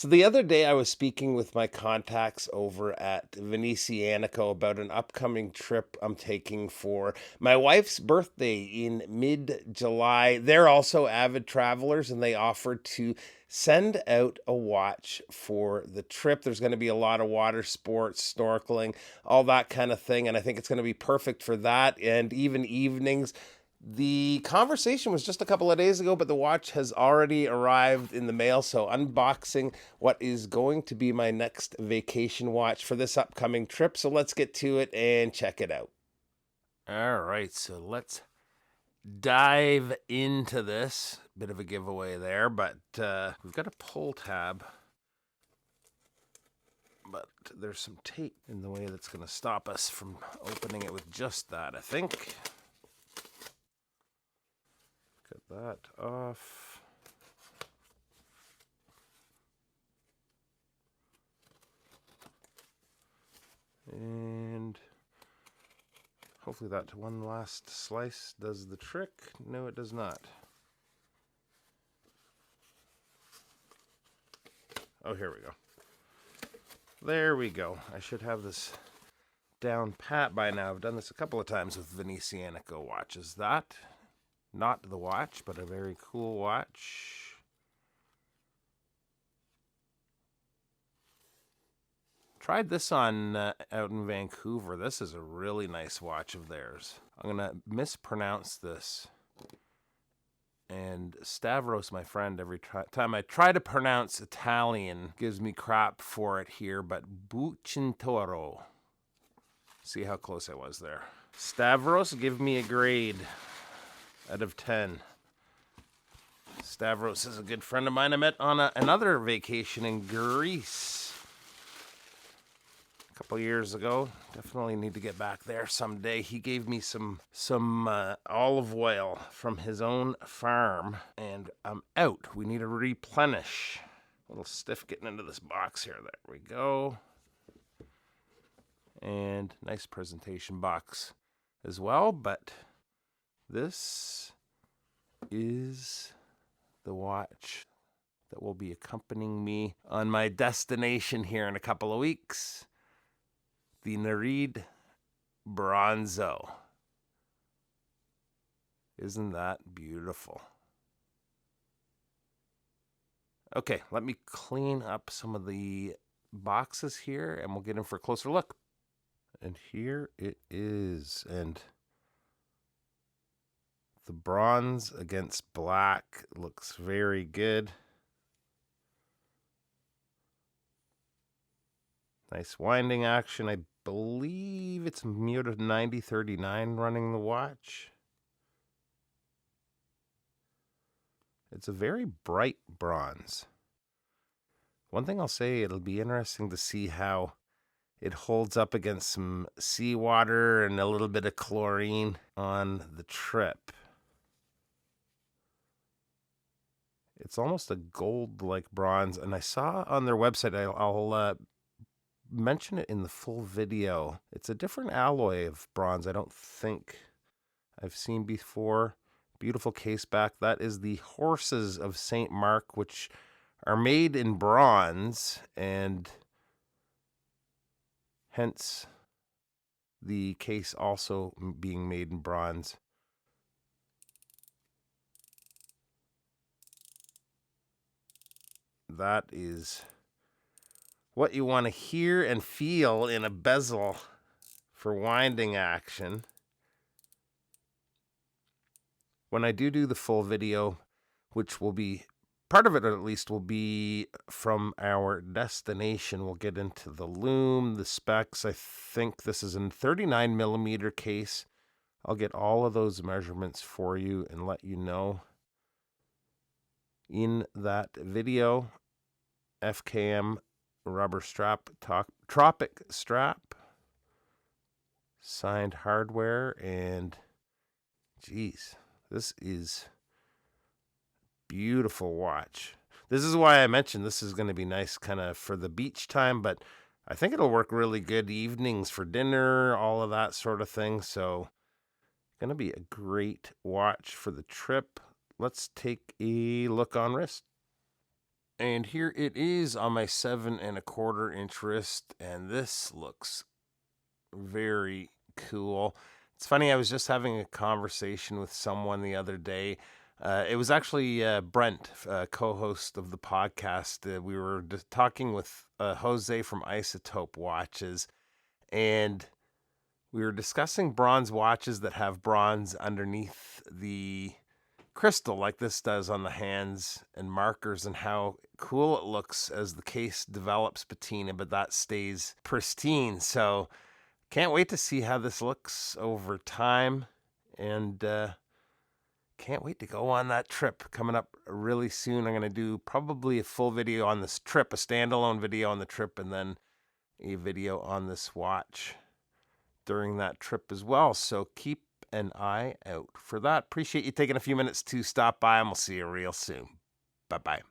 So the other day I was speaking with my contacts over at Venezianico about an upcoming trip I'm taking for my wife's birthday in mid-July. They're also avid travelers and they offered to send out a watch for the trip. There's going to be a lot of water sports, snorkeling, all that kind of thing, and I think it's going to be perfect for that and even evenings. The conversation was just a couple of days ago, but the watch has already arrived in the mail. So, unboxing what is going to be my next vacation watch for this upcoming trip. So, let's get to it and check it out. All right, so let's dive into this. Bit of a giveaway there, but we've got a pull tab. But there's some tape in the way that's going to stop us from opening it with just that, I think. Get that off. And hopefully that one last slice does the trick. No, it does not. Oh, here we go. There we go. I should have this down pat by now. I've done this a couple of times with Venezianico watches. That, not the watch, but a very cool watch. Tried this on out in Vancouver. This is a really nice watch of theirs. I'm going to mispronounce this. And Stavros, my friend, every time I try to pronounce Italian, gives me crap for it here, but Bucintoro. See how close I was there. Stavros, give me a grade out of 10. Stavros is a good friend of mine I met on another vacation in Greece a couple years ago. Definitely need to get back there someday. He gave me some olive oil from his own farm, and I'm out. We need to replenish. A little stiff getting into this box here. There we go. And nice presentation box as well, but this is the watch that will be accompanying me on my destination here in a couple of weeks. The Nereide Bronzo. Isn't that beautiful? Okay, let me clean up some of the boxes here and we'll get in for a closer look. And here it is. And the bronze against black looks very good. Nice winding action. I believe it's Miura 9039 running the watch. It's a very bright bronze. One thing I'll say, it'll be interesting to see how it holds up against some seawater and a little bit of chlorine on the trip. It's almost a gold-like bronze, and I saw on their website, I'll mention it in the full video. It's a different alloy of bronze I don't think I've seen before. Beautiful case back. That is the Horses of St. Mark, which are made in bronze, and hence the case also being made in bronze. That is what you want to hear and feel in a bezel for winding action. When I do the full video, which will be, part of it at least will be from our destination, we'll get into the lume, the specs. I think this is a 39 millimeter case. I'll get all of those measurements for you and let you know in that video. FKM rubber strap, Tropic strap, signed hardware, and geez, this is beautiful watch. This is why I mentioned this is going to be nice kind of for the beach time, but I think it'll work really good evenings for dinner, all of that sort of thing. So going to be a great watch for the trip. Let's take a look on wrist. And here it is on my 7.25-inch wrist, and this looks very cool. It's funny, I was just having a conversation with someone the other day. It was actually Brent, co-host of the podcast. We were talking with Jose from Isotope Watches, and we were discussing bronze watches that have bronze underneath the crystal like this does on the hands and markers, and how cool it looks as the case develops patina, but that stays pristine. So can't wait to see how this looks over time, and can't wait to go on that trip coming up really soon. I'm going to do probably a full video on this trip, a standalone video on the trip, and then a video on this watch during that trip as well. So keep an eye out for that. Appreciate you taking a few minutes to stop by, and we'll see you real soon. Bye-bye.